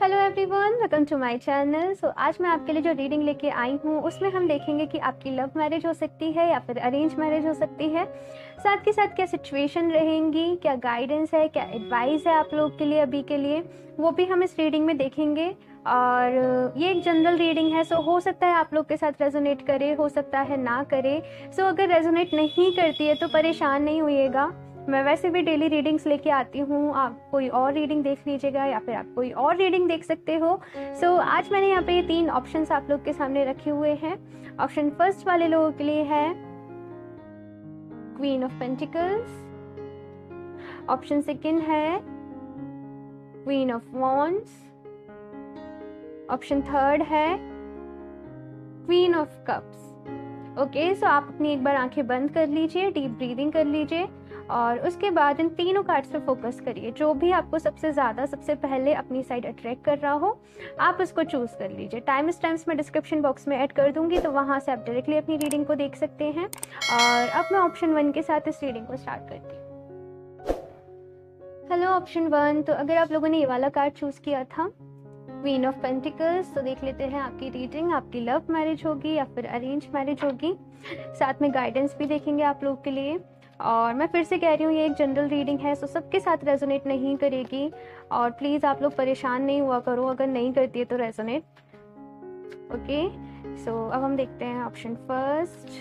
Hello everyone, welcome to my channel. आज मैं आपके लिए जो रीडिंग लेके आई हूँ उसमें हम देखेंगे कि आपकी लव मैरिज हो सकती है या फिर अरेंज मैरिज हो सकती है। साथ के साथ क्या सिचुएशन रहेंगी, क्या गाइडेंस है, क्या एडवाइस है आप लोग के लिए अभी के लिए, वो भी हम इस रीडिंग में देखेंगे। और ये एक जनरल रीडिंग है, सो हो सकता है आप लोग के साथ रेजोनेट करे, हो सकता है ना करे। सो अगर रेजोनेट नहीं करती है तो परेशान नहीं होइएगा। मैं वैसे भी डेली रीडिंग्स लेके आती हूँ, आप कोई और रीडिंग देख लीजिएगा या फिर आप कोई और रीडिंग देख सकते हो। सो आज मैंने यहाँ पे ये 3 ऑप्शंस आप लोग के सामने रखे हुए हैं। ऑप्शन फर्स्ट वाले लोगों के लिए है queen of pentacles, option second है queen of wands, option third है queen of cups. Okay, so आप अपनी एक बार आंखें बंद कर लीजिए, डीप ब्रीदिंग कर लीजिए और उसके बाद इन तीनों कार्ड्स पे फोकस करिए। जो भी आपको सबसे ज़्यादा सबसे पहले अपनी साइड अट्रैक्ट कर रहा हो आप उसको चूज़ कर लीजिए। टाइम स्टैम्प्स मैं डिस्क्रिप्शन बॉक्स में ऐड कर दूंगी, तो वहाँ से आप डायरेक्टली अपनी रीडिंग को देख सकते हैं। और अब मैं ऑप्शन 1 के साथ इस रीडिंग को स्टार्ट करती हूँ। हेलो ऑप्शन 1, तो अगर आप लोगों ने ये वाला कार्ड चूज़ किया था क्वीन ऑफ पेंटिकल्स, तो देख लेते हैं आपकी रीडिंग, आपकी लव मैरिज होगी या फिर अरेंज मैरिज होगी। साथ में गाइडेंस भी देखेंगे आप लोग के लिए। और मैं फिर से कह रही हूँ ये एक जनरल रीडिंग है, सो सबके साथ रेजोनेट नहीं करेगी और प्लीज़ आप लोग परेशान नहीं हुआ करो अगर नहीं करती है तो रेजोनेट। ओके, सो अब हम देखते हैं ऑप्शन फर्स्ट।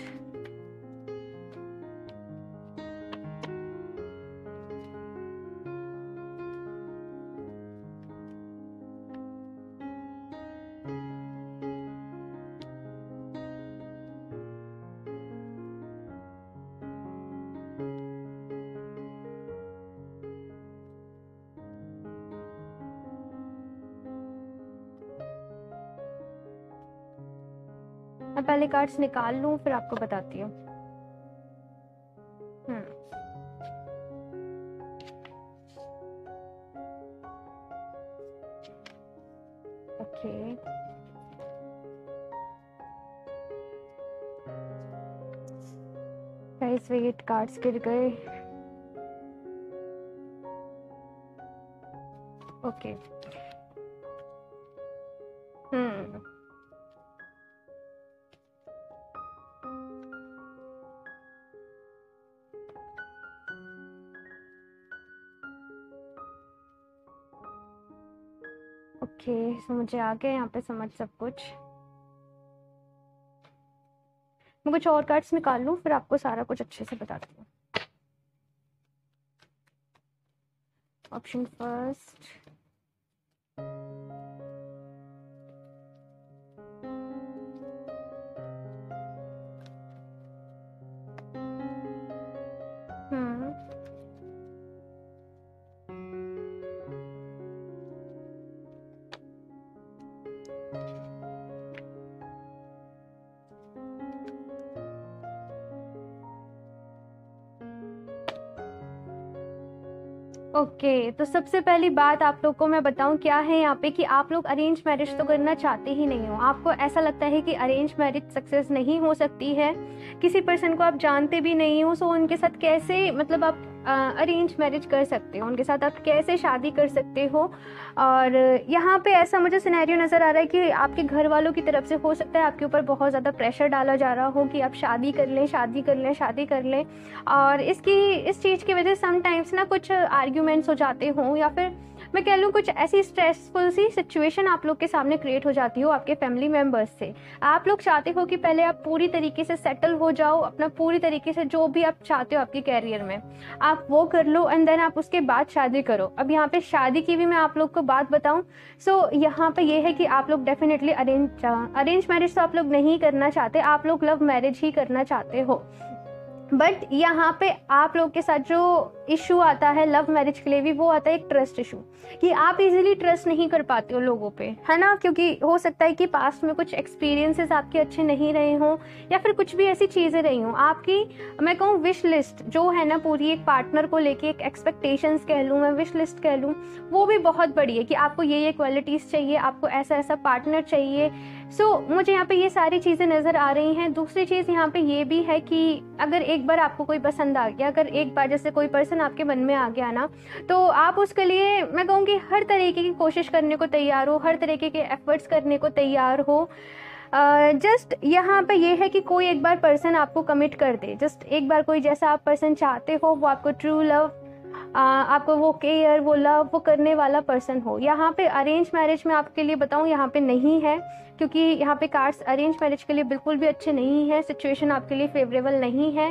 मैं पहले कार्ड्स निकाल लूं फिर आपको बताती हूँ। ओके, गाइस वेट, कार्ड्स गिर गए। ओके, ओके, सो मुझे आ गया यहाँ पे समझ सब कुछ। मैं कुछ और कार्ड्स निकाल लूँ फिर आपको सारा कुछ अच्छे से बताती हूँ। ऑप्शन फर्स्ट, ओके, तो सबसे पहली बात आप लोग को मैं बताऊं क्या है यहाँ पे कि आप लोग अरेंज मैरिज तो करना चाहते ही नहीं हो। आपको ऐसा लगता है कि अरेंज मैरिज सक्सेस नहीं हो सकती है, किसी पर्सन को आप जानते भी नहीं हो, सो उनके साथ कैसे मतलब आप अरेंज मैरिज कर सकते हो, उनके साथ आप कैसे शादी कर सकते हो। और यहाँ पे ऐसा मुझे सिनेरियो नज़र आ रहा है कि आपके घर वालों की तरफ से हो सकता है आपके ऊपर बहुत ज़्यादा प्रेशर डाला जा रहा हो कि आप शादी कर लें, शादी कर लें, शादी कर लें। और इस चीज़ की वजह से समटाइम्स ना कुछ आर्ग्यूमेंट्स हो जाते हों या फिर मैं कह लूँ कुछ ऐसी स्ट्रेसफुल सी सिचुएशन आप लोग के सामने क्रिएट हो जाती हो आपके फैमिली मेम्बर्स से। आप लोग चाहते हो कि पहले आप पूरी तरीके से सेटल हो जाओ, अपना पूरी तरीके से जो भी आप चाहते हो आपके कैरियर में आप वो कर लो एंड देन आप उसके बाद शादी करो। अब यहाँ पे शादी की भी मैं आप लोग को बात बताऊँ, सो यहाँ पे ये है कि आप लोग डेफिनेटली अरेंज मैरिज तो आप लोग नहीं करना चाहते, आप लोग लव मैरिज ही करना चाहते हो। बट यहाँ पे आप लोग के साथ जो इशू आता है लव मैरिज के लिए भी, वो आता है एक ट्रस्ट इशू, कि आप इजीली ट्रस्ट नहीं कर पाते हो लोगों पे, है ना। क्योंकि हो सकता है कि पास्ट में कुछ एक्सपीरियंसेस आपके अच्छे नहीं रहे हों या फिर कुछ भी ऐसी चीज़ें रही हों। आपकी मैं कहूँ विश लिस्ट जो है ना पूरी एक पार्टनर को लेके, एक एक्सपेक्टेशंस कह लूँ, मैं विश लिस्ट कह लूँ, वो भी बहुत बड़ी है कि आपको ये क्वालिटीज़ चाहिए, आपको ऐसा ऐसा पार्टनर चाहिए। मुझे यहाँ पे ये सारी चीज़ें नज़र आ रही हैं। दूसरी चीज़ यहाँ पे ये भी है कि अगर एक बार आपको कोई पसंद आ गया, अगर एक बार जैसे कोई पर्सन आपके मन में आ गया ना, तो आप उसके लिए मैं कहूँगी हर तरीके की कोशिश करने को तैयार हो, हर तरीके के एफर्ट्स करने को तैयार हो। जस्ट यहाँ पे ये है कि कोई एक बार पर्सन आपको कमिट कर दे, जस्ट एक बार कोई जैसा आप पर्सन चाहते हो वो आपको ट्रू लव, आपको वो केयर, वो लव, वो करने वाला पर्सन हो। यहाँ पे अरेंज मैरिज में आपके लिए बताऊँ यहाँ पे नहीं है, क्योंकि यहाँ पे कार्ड्स अरेंज मैरिज के लिए बिल्कुल भी अच्छे नहीं है, सिचुएशन आपके लिए फेवरेबल नहीं है।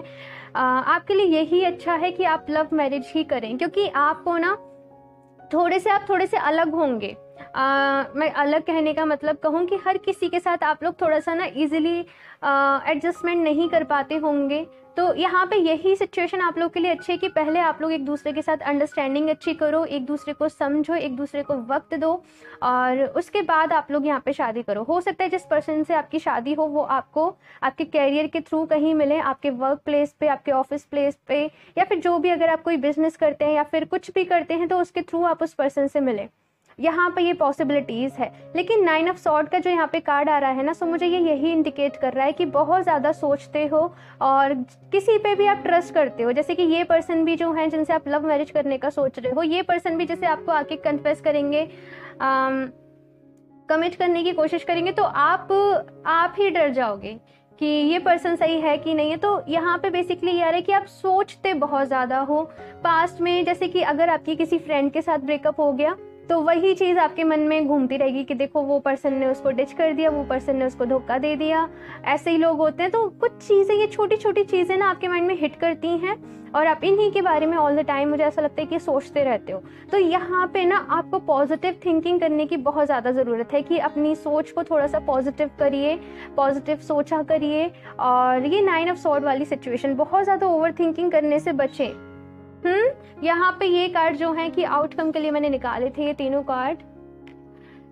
आपके लिए यही अच्छा है कि आप लव मैरिज ही करें, क्योंकि आपको ना आप थोड़े से अलग होंगे। मैं अलग कहने का मतलब कहूँ कि हर किसी के साथ आप लोग थोड़ा सा ना इजीली एडजस्टमेंट नहीं कर पाते होंगे। तो यहाँ पे यही सिचुएशन आप लोग के लिए अच्छी है कि पहले आप लोग एक दूसरे के साथ अंडरस्टैंडिंग अच्छी करो, एक दूसरे को समझो, एक दूसरे को वक्त दो, और उसके बाद आप लोग यहाँ पे शादी करो। हो सकता है जिस पर्सन से आपकी शादी हो वो आपको आपके कैरियर के थ्रू कहीं मिले, आपके वर्क प्लेस पे, आपके ऑफिस प्लेस पे, या फिर जो भी, अगर आप कोई बिजनेस करते हैं या फिर कुछ भी करते हैं तो उसके थ्रू आप उस पर्सन से मिले। यहाँ पे ये पॉसिबिलिटीज़ है। लेकिन 9 ऑफ सॉर्ड का जो यहाँ पे कार्ड आ रहा है ना, सो मुझे ये यही इंडिकेट कर रहा है कि बहुत ज़्यादा सोचते हो और किसी पे भी आप ट्रस्ट करते हो। जैसे कि ये पर्सन भी जो है जिनसे आप लव मैरिज करने का सोच रहे हो, ये पर्सन भी जैसे आपको आके कन्फेस करेंगे, कमिट करने की कोशिश करेंगे, तो आप ही डर जाओगे कि ये पर्सन सही है कि नहीं है। तो यहाँ पे बेसिकली ये आ रहा है कि आप सोचते बहुत ज़्यादा हो पास्ट में। जैसे कि अगर आपकी किसी फ्रेंड के साथ ब्रेकअप हो गया तो वही चीज़ आपके मन में घूमती रहेगी कि देखो वो पर्सन ने उसको डिच कर दिया, वो पर्सन ने उसको धोखा दे दिया। ऐसे ही लोग होते हैं। तो कुछ चीज़ें, ये छोटी छोटी चीज़ें ना आपके माइंड में हिट करती हैं और आप इन्हीं के बारे में ऑल द टाइम, मुझे ऐसा लगता है कि सोचते रहते हो। तो यहाँ पे ना आपको पॉजिटिव थिंकिंग करने की बहुत ज़्यादा ज़रूरत है कि अपनी सोच को थोड़ा सा पॉजिटिव करिए, पॉजिटिव सोचा करिए। और ये 9 ऑफ सॉर्ड वाली सिचुएशन, बहुत ज़्यादा ओवर थिंकिंग करने से बचें। यहाँ पे ये कार्ड जो है कि आउटकम के लिए मैंने निकाले थे ये तीनों कार्ड।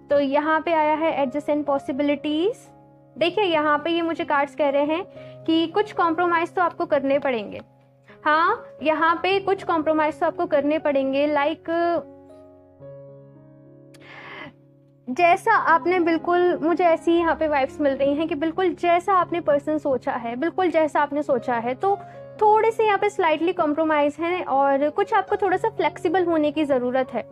तो यहाँ पे आया है एडजस्टेंट पॉसिबिलिटीज। देखिए यहाँ पे ये मुझे कार्ड्स कह रहे हैं कि कुछ कॉम्प्रोमाइज तो आपको करने पड़ेंगे। हाँ, यहाँ पे कुछ कॉम्प्रोमाइज तो आपको करने पड़ेंगे। लाइक जैसा आपने, बिल्कुल मुझे ऐसी यहाँ पे वाइब्स मिल रही हैं कि बिल्कुल जैसा आपने पर्सन सोचा है, बिल्कुल जैसा आपने सोचा है, तो थोड़े से यहाँ पे स्लाइटली कॉम्प्रोमाइज हैं और कुछ आपको थोड़ा सा फ्लेक्सिबल होने की ज़रूरत है।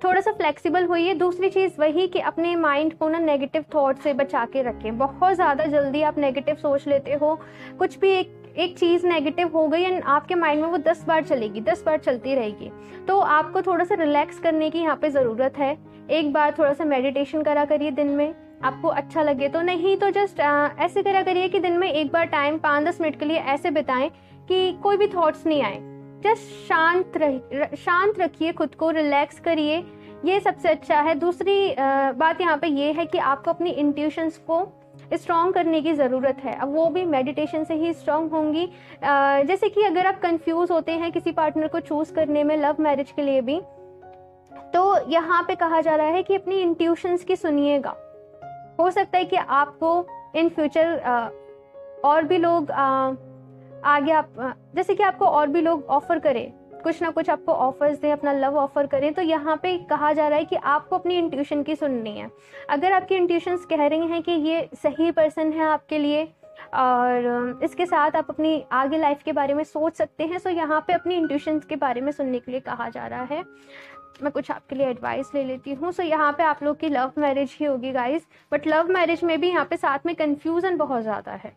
थोड़ा सा फ्लेक्सिबल होइए। दूसरी चीज़ वही कि अपने माइंड को ना नेगेटिव थॉट से बचा के रखें। बहुत ज़्यादा जल्दी आप नेगेटिव सोच लेते हो, कुछ भी एक चीज़ नेगेटिव हो गई एंड आपके माइंड में वो 10 बार चलेगी, 10 बार चलती रहेगी। तो आपको थोड़ा सा रिलैक्स करने की यहाँ पे ज़रूरत है। एक बार थोड़ा सा मेडिटेशन करा करिए दिन में, आपको अच्छा लगे तो। नहीं तो जस्ट ऐसे करा करिए कि दिन में एक बार टाइम 5-10 मिनट के लिए ऐसे बिताएं कि कोई भी थॉट्स नहीं आए। जस्ट शांत रखिए खुद को, रिलैक्स करिए, ये सबसे अच्छा है। दूसरी बात यहाँ पे ये है कि आपको अपनी इंट्यूशंस को स्ट्रॉन्ग करने की ज़रूरत है। अब वो भी मेडिटेशन से ही स्ट्रॉन्ग होंगी। जैसे कि अगर आप कंफ्यूज होते हैं किसी पार्टनर को चूज़ करने में लव मैरिज के लिए भी, तो यहाँ पे कहा जा रहा है कि अपनी इंट्यूशंस की सुनिएगा। हो सकता है कि आपको इन फ्यूचर और भी लोग आगे जैसे कि आपको और भी लोग ऑफर करें, कुछ ना कुछ आपको ऑफर्स दें, अपना लव ऑफर करें। तो यहाँ पे कहा जा रहा है कि आपको अपनी इंट्यूशन की सुननी है। अगर आपकी इंट्यूशंस कह रही हैं कि ये सही पर्सन है आपके लिए और इसके साथ आप अपनी आगे लाइफ के बारे में सोच सकते हैं, तो यहाँ पे अपनी इंट्यूशंस के बारे में सुनने के लिए कहा जा रहा है। मैं कुछ आपके लिए एडवाइस ले लेती हूँ। सो यहाँ पे आप लोग की लव मैरिज ही होगी गाइस, बट लव मैरिज में भी यहाँ पे साथ में कंफ्यूजन बहुत ज़्यादा है।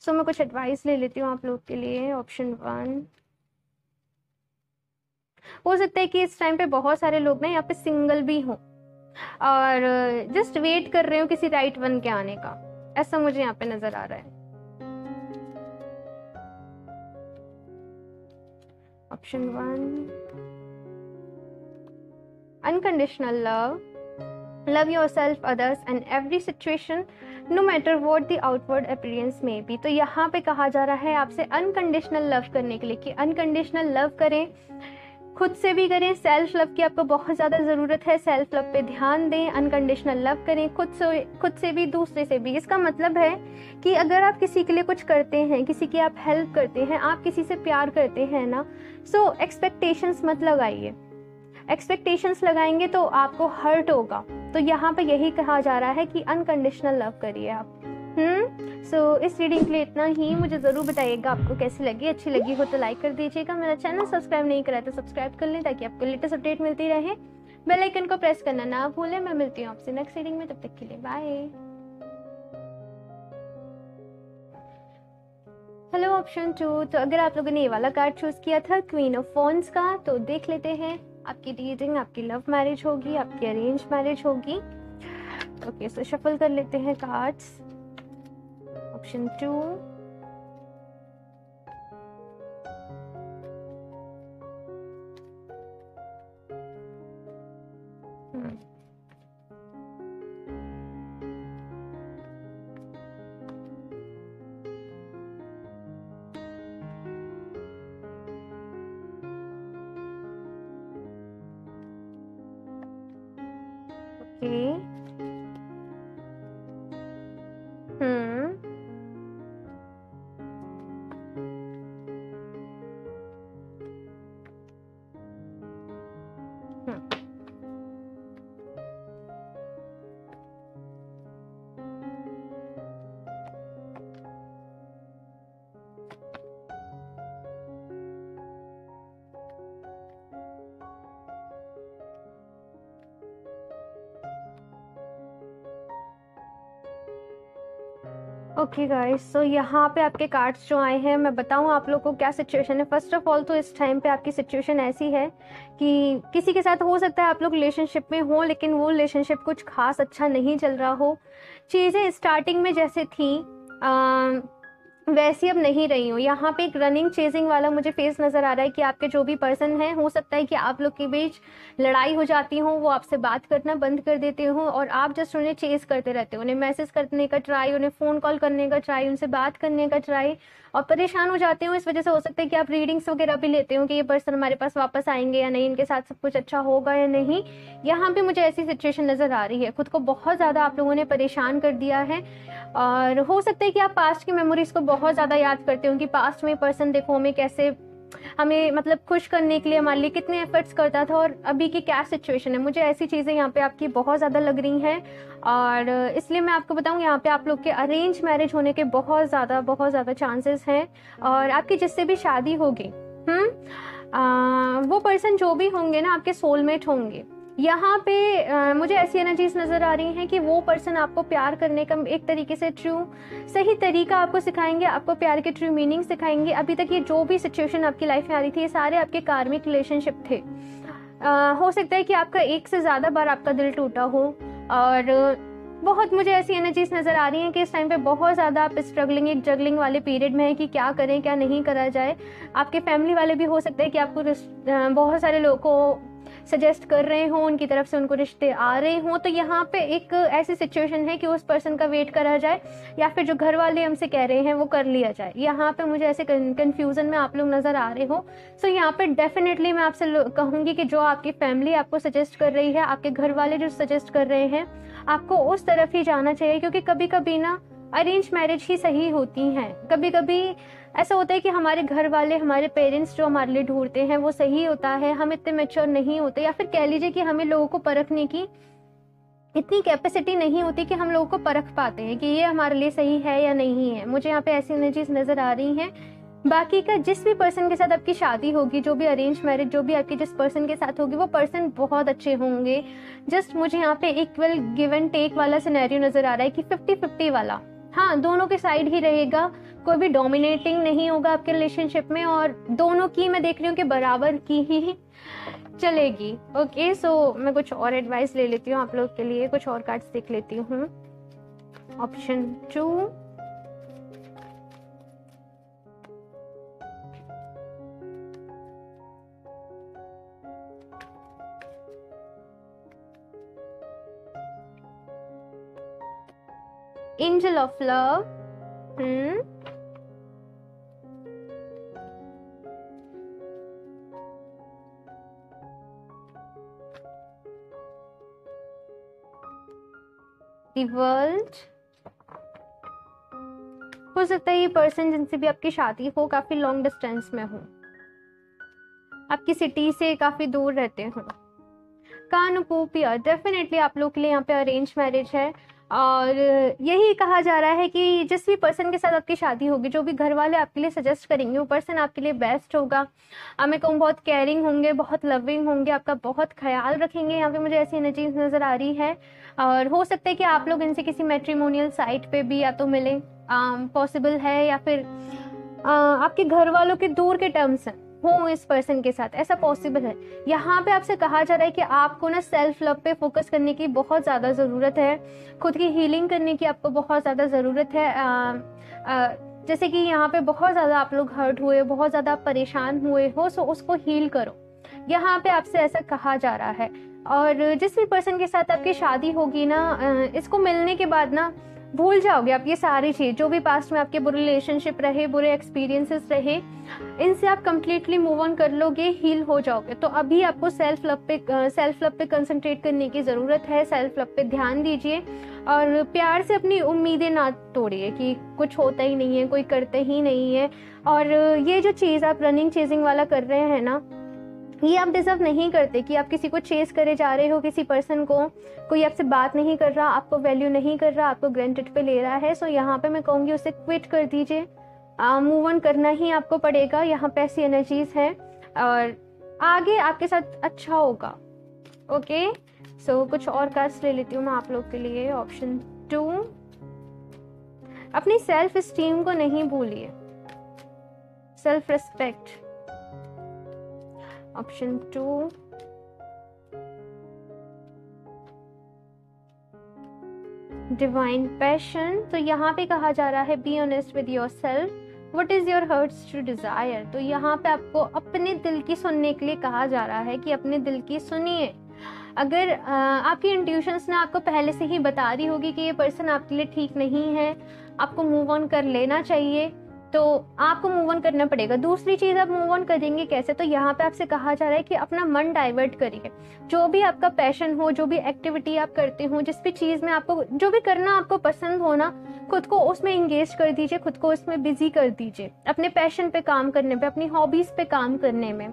सो मैं कुछ एडवाइस ले लेती हूँ आप लोग के लिए। ऑप्शन 1, हो सकता है कि इस टाइम पे बहुत सारे लोग ना यहाँ पे सिंगल भी हों और जस्ट वेट कर रहे हो किसी राइट वन के आने का, ऐसा मुझे यहाँ पे नजर आ रहा है। Option 1, unconditional love. Love yourself, others and every situation, no matter what the outward appearance may be. तो यहाँ पे कहा जा रहा है आपसे अनकंडीशनल लव करने के लिए कि अनकंडीशनल लव करें, खुद से भी करें। सेल्फ लव की आपको बहुत ज़्यादा ज़रूरत है, सेल्फ लव पे ध्यान दें। अनकंडीशनल लव करें, खुद से भी, दूसरे से भी। इसका मतलब है कि अगर आप किसी के लिए कुछ करते हैं, किसी की आप हेल्प करते हैं, आप किसी से प्यार करते हैं ना, सो एक्सपेक्टेशंस मत लगाइए। एक्सपेक्टेशंस लगाएंगे तो आपको हर्ट होगा। तो यहाँ पे यही कहा जा रहा है कि अनकंडीशनल लव करिए आप। सो इस रीडिंग के लिए इतना ही। मुझे ज़रूर बताइएगा आपको कैसी लगी। अच्छी लगी हो तो लाइक कर दीजिएगा। मेरा चैनल सब्सक्राइब नहीं करा तो सब्सक्राइब कर लें ताकि आपको लेटेस्ट अपडेट मिलती रहे। बेल आइकन को प्रेस करना ना भूलें। मैं मिलती हूँ आपसे नेक्स्ट रीडिंग में, तब तक के लिए बाय। Hello option 2। तो अगर आप लोगों ने ये वाला कार्ड चूज किया था क्वीन ऑफ वॉन्ड्स का, तो देख लेते हैं आपकी रीडिंग आपकी लव मैरिज होगी, आपकी अरेंज मैरिज होगी। ओके, सो शफल कर लेते हैं cards. Option 2, okay, okay guys, so यहाँ पे आपके कार्ड्स जो आए हैं, मैं बताऊँ आप लोग को क्या सिचुएशन है। फर्स्ट ऑफ ऑल तो इस टाइम पे आपकी सिचुएशन ऐसी है कि किसी के साथ हो सकता है आप लोग रिलेशनशिप में हो, लेकिन वो रिलेशनशिप कुछ खास अच्छा नहीं चल रहा हो। चीज़ें स्टार्टिंग में जैसे थी वैसी अब नहीं रही हूँ। यहाँ पे एक रनिंग चेजिंग वाला मुझे फेस नज़र आ रहा है कि आपके जो भी पर्सन हैं, हो सकता है कि आप लोग के बीच लड़ाई हो जाती हो, वो आपसे बात करना बंद कर देते हो और आप जस्ट उन्हें चेज करते रहते हो, उन्हें मैसेज करने का ट्राई, उन्हें फ़ोन कॉल करने का ट्राई, उनसे बात करने का ट्राई, और परेशान हो जाते हो। इस वजह से हो सकता है कि आप रीडिंग्स वगैरह भी लेते हो कि ये पर्सन हमारे पास वापस आएंगे या नहीं, इनके साथ सब कुछ अच्छा होगा या नहीं। यहाँ पे मुझे ऐसी सिचुएशन नज़र आ रही है। खुद को बहुत ज़्यादा आप लोगों ने परेशान कर दिया है और हो सकता है कि आप पास्ट की मेमोरीज को बहुत ज़्यादा याद करते हो कि पास्ट में पर्सन देखो हमें कैसे, हमें मतलब खुश करने के लिए हमारे लिए कितने एफर्ट्स करता था और अभी की क्या सिचुएशन है। मुझे ऐसी चीज़ें यहाँ पे आपकी बहुत ज़्यादा लग रही हैं और इसलिए मैं आपको बताऊँ यहाँ पे आप लोग के अरेंज मैरिज होने के बहुत ज़्यादा चांसेस हैं और आपकी जिससे भी शादी होगी वो पर्सन जो भी होंगे ना आपके सोलमेट होंगे। यहाँ पे मुझे ऐसी एनर्जीज नज़र आ रही हैं कि वो पर्सन आपको प्यार करने का एक तरीके से सही तरीका आपको सिखाएंगे, आपको प्यार के ट्रू मीनिंग सिखाएंगे। अभी तक ये जो भी सिचुएशन आपकी लाइफ में आ रही थी, ये सारे आपके कार्मिक रिलेशनशिप थे। हो सकता है कि आपका एक से ज़्यादा बार आपका दिल टूटा हो और बहुत मुझे ऐसी एनर्जीज नज़र आ रही हैं कि इस टाइम पे बहुत ज़्यादा आप स्ट्रगलिंग, एक जगलिंग वाले पीरियड में है कि क्या करें क्या नहीं करा जाए। आपके फैमिली वाले भी हो सकता है कि आपको बहुत सारे लोगों को सजेस्ट कर रहे हों, उनकी तरफ से उनको रिश्ते आ रहे हों। तो यहाँ पे एक ऐसी सिचुएशन है कि उस पर्सन का वेट करा जाए या फिर जो घर वाले हमसे कह रहे हैं वो कर लिया जाए। यहाँ पे मुझे ऐसे कंफ्यूजन में आप लोग नज़र आ रहे हो। सो यहाँ पे डेफिनेटली मैं आपसे कहूँगी कि जो आपकी फैमिली आपको सजेस्ट कर रही है, आपके घर वाले जो सजेस्ट कर रहे हैं, आपको उस तरफ ही जाना चाहिए। क्योंकि कभी कभी ना अरेंज मैरिज ही सही होती हैं। कभी कभी ऐसा होता है कि हमारे घर वाले, हमारे पेरेंट्स जो हमारे लिए ढूंढते हैं वो सही होता है, हम इतने मैच्योर नहीं होते, या फिर कह लीजिए कि हमें लोगों को परखने की इतनी कैपेसिटी नहीं होती कि हम लोगों को परख पाते हैं कि ये हमारे लिए सही है या नहीं है। मुझे यहाँ पे ऐसी एनर्जीज नज़र आ रही हैं। बाकी का जिस भी पर्सन के साथ आपकी शादी होगी, जो भी अरेंज मैरिज जो भी आपकी जिस पर्सन के साथ होगी, वो पर्सन बहुत अच्छे होंगे। जस्ट मुझे यहाँ पे इक्वल गिव एंड टेक वाला सिनेरियो नज़र आ रहा है कि 50-50 वाला, हाँ दोनों के साइड ही रहेगा, कोई भी डोमिनेटिंग नहीं होगा आपके रिलेशनशिप में और दोनों की मैं देख रही हूँ कि बराबर की ही चलेगी। ओके, सो मैं कुछ और एडवाइस ले लेती हूँ आप लोग के लिए, कुछ और कार्ड्स देख लेती हूँ। Option 2, angel of love, the world. हो सकता है ये पर्सन जिनसे भी आपकी शादी हो काफी लॉन्ग डिस्टेंस में हो, आपकी सिटी से काफी दूर रहते हो। कानुपूपिया, डेफिनेटली आप लोग के लिए यहाँ पे अरेंज मैरिज है। और यही कहा जा रहा है कि जिस भी पर्सन के साथ आपकी शादी होगी, जो भी घर वाले आपके लिए सजेस्ट करेंगे, वो पर्सन आपके लिए बेस्ट होगा। मैं कहूँ बहुत केयरिंग होंगे, बहुत लविंग होंगे, आपका बहुत ख्याल रखेंगे। यहाँ पे मुझे ऐसी एनर्जीज नज़र आ रही है। और हो सकता है कि आप लोग इनसे किसी मैट्रिमोनियल साइट पे भी या तो मिलें, पॉसिबल है, या फिर आपके घर वालों के दूर के टर्म्स हैं हो इस पर्सन के साथ, ऐसा पॉसिबल है। यहाँ पे आपसे कहा जा रहा है कि आपको ना सेल्फ लव पे फोकस करने की बहुत ज़्यादा ज़रूरत है, खुद की हीलिंग करने की आपको बहुत ज़्यादा ज़रूरत है। जैसे कि यहाँ पे बहुत ज़्यादा आप लोग हर्ट हुए, बहुत ज़्यादा परेशान हुए हो, सो उसको हील करो, यहाँ पे आपसे ऐसा कहा जा रहा है। और जिस भी पर्सन के साथ आपकी शादी होगी ना, इसको मिलने के बाद ना भूल जाओगे आप ये सारी चीज़, जो भी पास्ट में आपके बुरे रिलेशनशिप रहे, बुरे एक्सपीरियंसेस रहे, इनसे आप कंप्लीटली मूव ऑन कर लोगे, हील हो जाओगे। तो अभी आपको सेल्फ लव पे कंसंट्रेट करने की ज़रूरत है, सेल्फ लव पे ध्यान दीजिए और प्यार से अपनी उम्मीदें ना तोड़िए कि कुछ होता ही नहीं है, कोई करते ही नहीं है। और ये जो चीज़ आप रनिंग चेजिंग वाला कर रहे हैं ना, ये आप डिजर्व नहीं करते कि आप किसी को चेस करे जा रहे हो, किसी पर्सन को, कोई आपसे बात नहीं कर रहा, आपको वैल्यू नहीं कर रहा, आपको ग्रांटेड पे ले रहा है। सो यहाँ पे मैं कहूँगी उसे क्विट कर दीजिए, मूव ऑन करना ही आपको पड़ेगा। यहाँ पे ऐसी एनर्जीज है और आगे आपके साथ अच्छा होगा। ओके, सो कुछ और कार्ड्स ले लेती हूँ मैं आप लोग के लिए। ऑप्शन 2, अपनी सेल्फ एस्टीम को नहीं भूलिए, self respect. Option 2, divine passion. तो यहाँ पे कहा जा रहा है be honest with yourself, what is your heart's to desire. तो यहाँ पे आपको अपने दिल की सुनने के लिए कहा जा रहा है कि अपने दिल की सुनिए। अगर आपकी इंट्यूशंस ना आपको पहले से ही बता रही होगी कि ये पर्सन आपके लिए ठीक नहीं है, आपको मूव ऑन कर लेना चाहिए, तो आपको मूव ऑन करना पड़ेगा। दूसरी चीज़, आप मूव ऑन करेंगे कैसे? तो यहाँ पे आपसे कहा जा रहा है कि अपना मन डाइवर्ट करिए। जो भी आपका पैशन हो, जो भी एक्टिविटी आप करते हो, जिस भी चीज़ में आपको जो भी करना आपको पसंद हो ना, खुद को उसमें इंगेज कर दीजिए, खुद को उसमें बिजी कर दीजिए, अपने पैशन पे काम करने पे, अपनी हॉबीज़ पे काम करने में।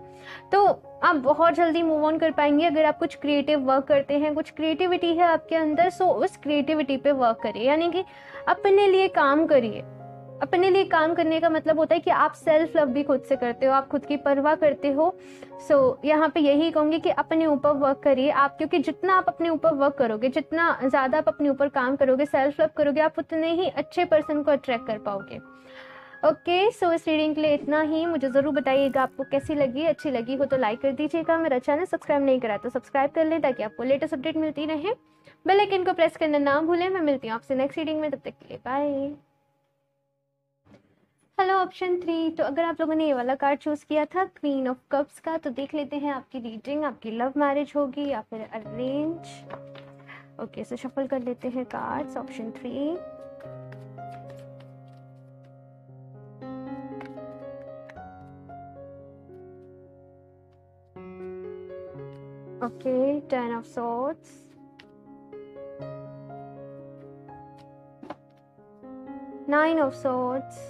तो आप बहुत जल्दी मूव ऑन कर पाएंगे। अगर आप कुछ क्रिएटिव वर्क करते हैं, कुछ क्रिएटिविटी है आपके अंदर, सो उस क्रिएटिविटी पे वर्क करिए, यानी कि अपने लिए काम करिए। अपने लिए काम करने का मतलब होता है कि आप सेल्फ लव भी खुद से करते हो, आप खुद की परवाह करते हो। सो यहाँ पे यही कहूँगी कि अपने ऊपर वर्क करिए आप, क्योंकि जितना आप अपने ऊपर वर्क करोगे, जितना ज़्यादा आप अपने ऊपर काम करोगे, सेल्फ लव करोगे, आप उतने ही अच्छे पर्सन को अट्रैक्ट कर पाओगे। ओके, सो इस रीडिंग के लिए इतना ही। मुझे ज़रूर बताइएगा आपको कैसी लगी। अच्छी लगी हो तो लाइक कर दीजिएगा। मेरा चैनल सब्सक्राइब नहीं करा तो सब्सक्राइब कर लें ताकि आपको लेटेस्ट अपडेट मिलती रहे। बेल आइकन को प्रेस करना ना भूलें। मैं मिलती हूँ आपसे नेक्स्ट रीडिंग में, तब तक के लिए बाय। हेलो ऑप्शन 3, तो अगर आप लोगों ने ये वाला कार्ड चूज़ किया था क्वीन ऑफ कप्स का, तो देख लेते हैं आपकी रीडिंग, आपकी लव मैरिज होगी या फिर अरेंज। ओके, सो शफल कर लेते हैं cards. Option 3, okay, 10 of swords, 9 of swords,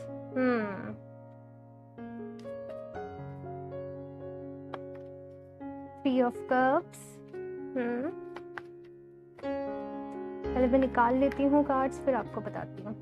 3 of cups. पहले मैं निकाल लेती हूँ कार्ड्स, फिर आपको बताती हूँ।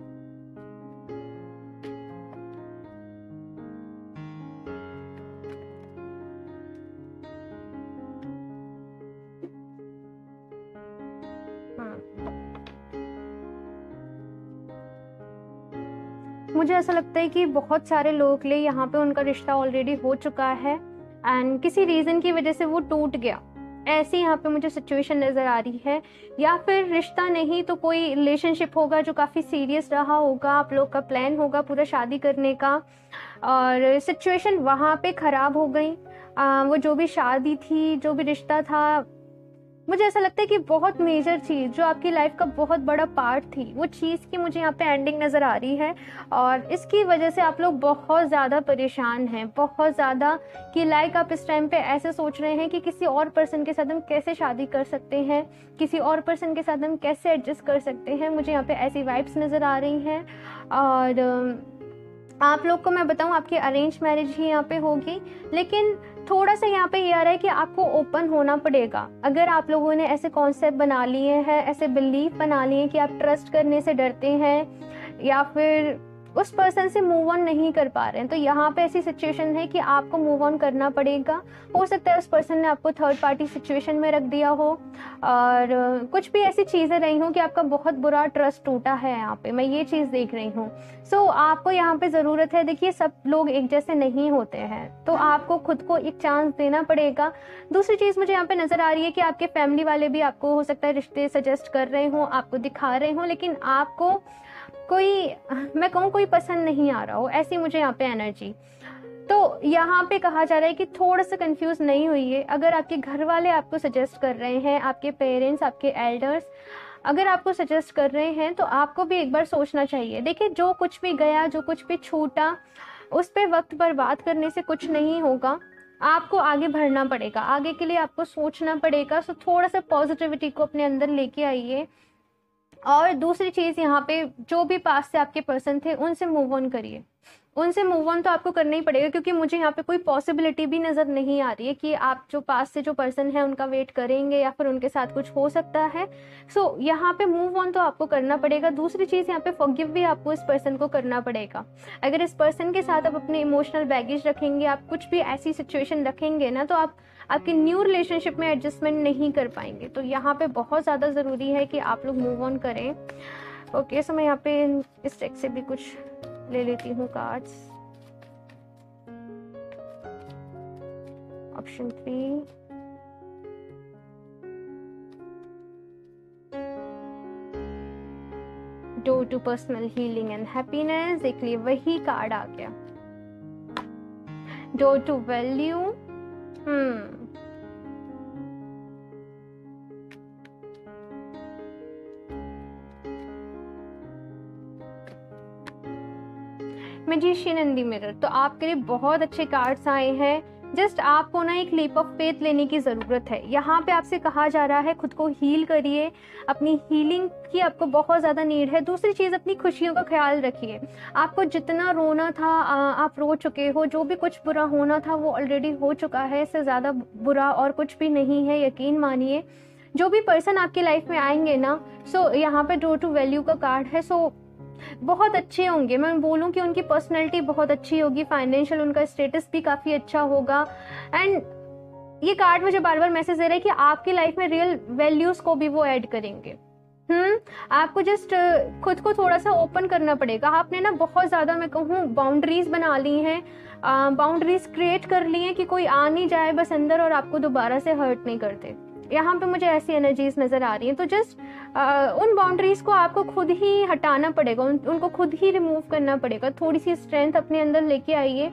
मुझे ऐसा लगता है कि बहुत सारे लोगों के लिए यहाँ पे उनका रिश्ता ऑलरेडी हो चुका है एंड किसी रीज़न की वजह से वो टूट गया, ऐसी यहाँ पे मुझे सिचुएशन नज़र आ रही है। या फिर रिश्ता नहीं तो कोई रिलेशनशिप होगा जो काफ़ी सीरियस रहा होगा, आप लोग का प्लान होगा पूरा शादी करने का, और सिचुएशन वहाँ पे ख़राब हो गई। वो जो भी शादी थी, जो भी रिश्ता था, मुझे ऐसा लगता है कि बहुत मेजर चीज़ जो आपकी लाइफ का बहुत बड़ा पार्ट थी, वो चीज़ की मुझे यहाँ पे एंडिंग नज़र आ रही है। और इसकी वजह से आप लोग बहुत ज़्यादा परेशान हैं, बहुत ज़्यादा, कि लाइक आप इस टाइम पे ऐसे सोच रहे हैं कि किसी और पर्सन के साथ हम कैसे शादी कर सकते हैं, किसी और पर्सन के साथ हम कैसे एडजस्ट कर सकते हैं। मुझे यहाँ पे ऐसी वाइब्स नज़र आ रही हैं। और आप लोग को मैं बताऊं, आपकी अरेंज मैरिज ही यहाँ पे होगी, लेकिन थोड़ा सा यहाँ पे ये आ रहा है कि आपको ओपन होना पड़ेगा। अगर आप लोगों ने ऐसे कॉन्सेप्ट बना लिए हैं, ऐसे बिलीफ बना लिए हैं कि आप ट्रस्ट करने से डरते हैं या फिर उस पर्सन से मूव ऑन नहीं कर पा रहे हैं, तो यहाँ पे ऐसी सिचुएशन है कि आपको मूव ऑन करना पड़ेगा। हो सकता है उस पर्सन ने आपको थर्ड पार्टी सिचुएशन में रख दिया हो और कुछ भी ऐसी चीज़ें रही हों कि आपका बहुत बुरा ट्रस्ट टूटा है। यहाँ पे मैं ये चीज़ देख रही हूँ। सो आपको यहाँ पे ज़रूरत है, देखिए सब लोग एक जैसे नहीं होते हैं, तो आपको खुद को एक चांस देना पड़ेगा। दूसरी चीज़ मुझे यहाँ पे नज़र आ रही है कि आपके फैमिली वाले भी आपको हो सकता है रिश्ते सजेस्ट कर रहे हों, आपको दिखा रहे हों, लेकिन आपको कोई, मैं कहूँ कोई पसंद नहीं आ रहा हो, ऐसी मुझे यहाँ पे एनर्जी। तो यहाँ पे कहा जा रहा है कि थोड़ा सा कंफ्यूज नहीं हुई। अगर आपके घर वाले आपको सजेस्ट कर रहे हैं, आपके पेरेंट्स, आपके एल्डर्स अगर आपको सजेस्ट कर रहे हैं, तो आपको भी एक बार सोचना चाहिए। देखिए जो कुछ भी गया, जो कुछ भी छूटा, उस पर वक्त बर्बाद करने से कुछ नहीं होगा। आपको आगे बढ़ना पड़ेगा, आगे के लिए आपको सोचना पड़ेगा। सो थोड़ा सा पॉजिटिविटी को अपने अंदर लेके आइए। और दूसरी चीज़ यहाँ पे, जो भी पास से आपके पर्सन थे उनसे मूव ऑन करिए। उनसे मूव ऑन तो आपको करना ही पड़ेगा, क्योंकि मुझे यहाँ पे कोई पॉसिबिलिटी भी नज़र नहीं आ रही है कि आप जो पास से जो पर्सन है उनका वेट करेंगे या फिर उनके साथ कुछ हो सकता है। सो यहाँ पे मूव ऑन तो आपको करना पड़ेगा। दूसरी चीज़ यहाँ पे फॉरगिव भी आपको इस पर्सन को करना पड़ेगा। अगर इस पर्सन के साथ आप अपने इमोशनल बैगेज रखेंगे, आप कुछ भी ऐसी सिचुएशन रखेंगे ना, तो आपके न्यू रिलेशनशिप में एडजस्टमेंट नहीं कर पाएंगे। तो यहाँ पे बहुत ज़्यादा ज़रूरी है कि आप लोग मूव ऑन करें। ओके, सो मैं यहाँ पे इस डेक से भी कुछ ले लेती हूँ cards. Option 3, door to personal healing and happiness. देख लिए वही कार्ड आ गया, door to value. Magician in the mirror. तो आपके लिए बहुत अच्छे कार्ड्स आए हैं। जस्ट आपको ना एक लीप ऑफ फेथ लेने की ज़रूरत है। यहाँ पे आपसे कहा जा रहा है खुद को हील करिए, अपनी हीलिंग की आपको बहुत ज़्यादा नीड है। दूसरी चीज़, अपनी खुशियों का ख्याल रखिए। आपको जितना रोना था आप रो चुके हो, जो भी कुछ बुरा होना था वो ऑलरेडी हो चुका है। इससे ज़्यादा बुरा और कुछ भी नहीं है, यकीन मानिए। जो भी पर्सन आपकी लाइफ में आएंगे ना, सो यहाँ पे डोर टू वैल्यू का कार्ड है। सो बहुत अच्छे होंगे, मैं बोलूँ कि उनकी पर्सनैलिटी बहुत अच्छी होगी, फाइनेंशियल उनका स्टेटस भी काफ़ी अच्छा होगा। एंड ये कार्ड मुझे बार बार मैसेज दे रहा है कि आपकी लाइफ में रियल वैल्यूज़ को भी वो ऐड करेंगे। आपको जस्ट खुद को थोड़ा सा ओपन करना पड़ेगा। आपने ना बहुत ज़्यादा, मैं कहूँ, बाउंड्रीज बना ली हैं, बाउंड्रीज क्रिएट कर ली हैं कि कोई आ नहीं जाए बस अंदर और आपको दोबारा से हर्ट नहीं करते। यहाँ पे मुझे ऐसी एनर्जीज नज़र आ रही हैं। तो जस्ट उन बाउंड्रीज को आपको खुद ही हटाना पड़ेगा, उनको खुद ही रिमूव करना पड़ेगा। थोड़ी सी स्ट्रेंथ अपने अंदर लेके आइए,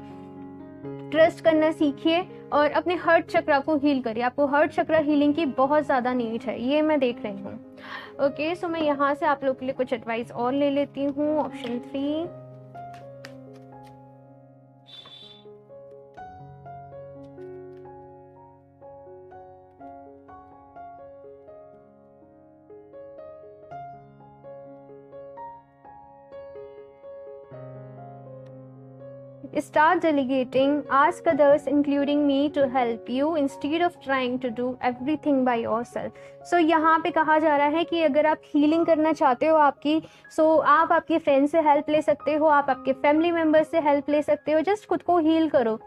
ट्रस्ट करना सीखिए और अपने हर्ट चक्रा को हील करिए। आपको हर्ट चक्रा हीलिंग की बहुत ज़्यादा नीड है, ये मैं देख रही हूँ। ओके, सो मैं यहाँ से आप लोग के लिए कुछ एडवाइस और ले लेती हूँ। Option 3, Start delegating. Ask others, including me, to help you instead of trying to do everything by yourself. So यहाँ पे कहा जा रहा है कि अगर आप हीलिंग करना चाहते हो आपकी, आप आपके फ्रेंड से हेल्प ले सकते हो, आप आपके फैमिली मेम्बर से हेल्प ले सकते हो। जस्ट खुद को हील करो।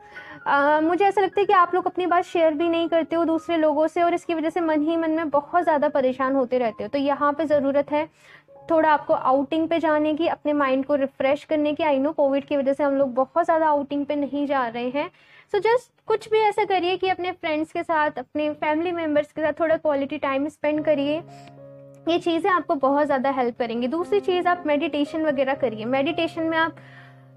मुझे ऐसा लगता है कि आप लोग अपनी बात शेयर भी नहीं करते हो दूसरे लोगों से और इसकी वजह से मन ही मन में बहुत ज़्यादा परेशान होते रहते हो। तो यहाँ पे ज़रूरत है थोड़ा आपको आउटिंग पे जाने की, अपने माइंड को रिफ्रेश करने की। आई नो कोविड की वजह से हम लोग बहुत ज़्यादा आउटिंग पे नहीं जा रहे हैं। सो जस्ट कुछ भी ऐसा करिए कि अपने फ्रेंड्स के साथ, अपने फैमिली मेम्बर्स के साथ थोड़ा क्वालिटी टाइम स्पेंड करिए। ये चीज़ें आपको बहुत ज़्यादा हेल्प करेंगी। दूसरी चीज़, आप मेडिटेशन वगैरह करिए। मेडिटेशन में आप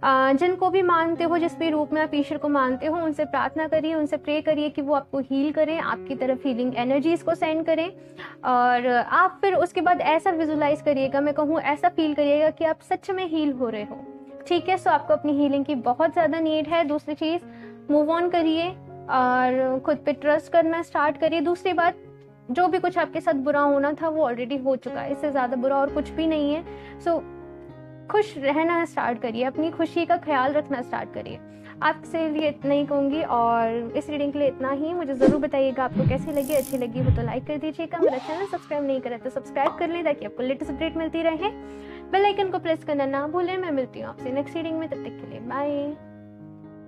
जिनको भी मानते हो, जिस भी रूप में आप ईश्वर को मानते हो, उनसे प्रार्थना करिए, उनसे प्रे करिए कि वो आपको हील करें, आपकी तरफ हीलिंग एनर्जीज़ को सेंड करें। और आप फिर उसके बाद ऐसा विजुलाइज करिएगा, मैं कहूँ ऐसा फील करिएगा कि आप सच में हील हो रहे हो। ठीक है, सो आपको अपनी हीलिंग की बहुत ज़्यादा नीड है। दूसरी चीज़, मूव ऑन करिए और खुद पे ट्रस्ट करना स्टार्ट करिए। दूसरी बात, जो भी कुछ आपके साथ बुरा होना था वो ऑलरेडी हो चुका है, इससे ज़्यादा बुरा और कुछ भी नहीं है। सो खुश रहना स्टार्ट करिए, अपनी खुशी का ख्याल रखना स्टार्ट करिए। आपसे लिए इतना ही कहूँगी और इस रीडिंग के लिए इतना ही। मुझे ज़रूर बताइएगा आपको कैसी लगी, अच्छी लगी हो तो लाइक कर दीजिएगा। मेरा चैनल सब्सक्राइब नहीं करा तो सब्सक्राइब कर लें ताकि आपको लेटेस्ट अपडेट मिलती रहे। बेल आइकन को प्रेस करना ना भूलें। मैं मिलती हूँ आपसे नेक्स्ट रीडिंग में, तब तक के लिए बाय।